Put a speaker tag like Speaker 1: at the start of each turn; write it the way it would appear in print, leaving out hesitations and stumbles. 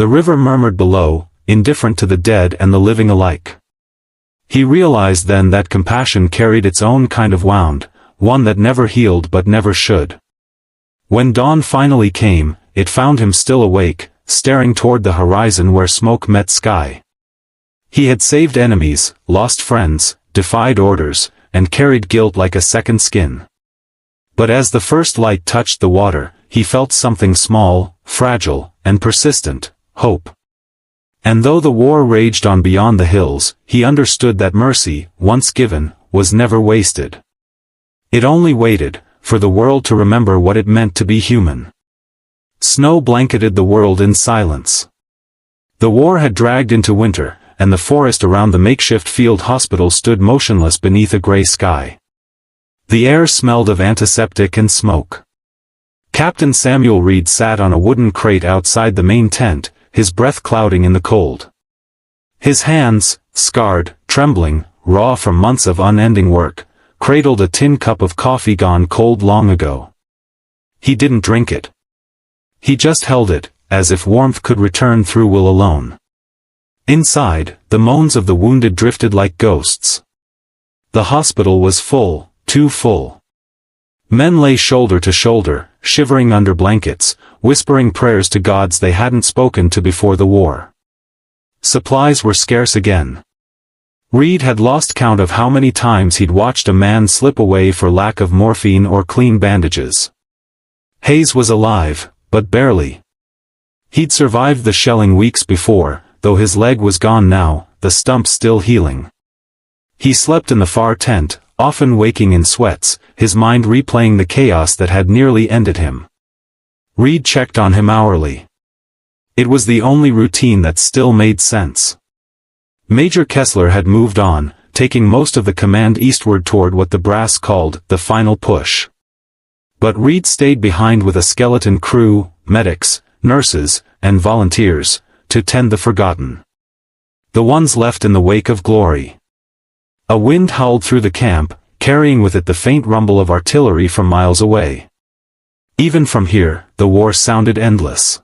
Speaker 1: The river murmured below, indifferent to the dead and the living alike. He realized then that compassion carried its own kind of wound, one that never healed but never should. When dawn finally came, it found him still awake, staring toward the horizon where smoke met sky. He had saved enemies, lost friends, defied orders, and carried guilt like a second skin. But as the first light touched the water, he felt something small, fragile, and persistent, hope. And though the war raged on beyond the hills, he understood that mercy, once given, was never wasted. It only waited, for the world to remember what it meant to be human. Snow blanketed the world in silence. The war had dragged into winter, and the forest around the makeshift field hospital stood motionless beneath a gray sky. The air smelled of antiseptic and smoke. Captain Samuel Reed sat on a wooden crate outside the main tent, his breath clouding in the cold. His hands, scarred, trembling, raw from months of unending work, cradled a tin cup of coffee gone cold long ago. He didn't drink it. He just held it, as if warmth could return through will alone. Inside, the moans of the wounded drifted like ghosts. The hospital was full, too full. Men lay shoulder to shoulder, shivering under blankets, whispering prayers to gods they hadn't spoken to before the war. Supplies were scarce again. Reed had lost count of how many times he'd watched a man slip away for lack of morphine or clean bandages. Hayes was alive, but barely. He'd survived the shelling weeks before, though his leg was gone now, the stump still healing. He slept in the far tent, often waking in sweats, his mind replaying the chaos that had nearly ended him. Reed checked on him hourly. It was the only routine that still made sense. Major Kessler had moved on, taking most of the command eastward toward what the brass called the final push. But Reed stayed behind with a skeleton crew, medics, nurses, and volunteers, to tend the forgotten. The ones left in the wake of glory. A wind howled through the camp, carrying with it the faint rumble of artillery from miles away. Even from here, the war sounded endless.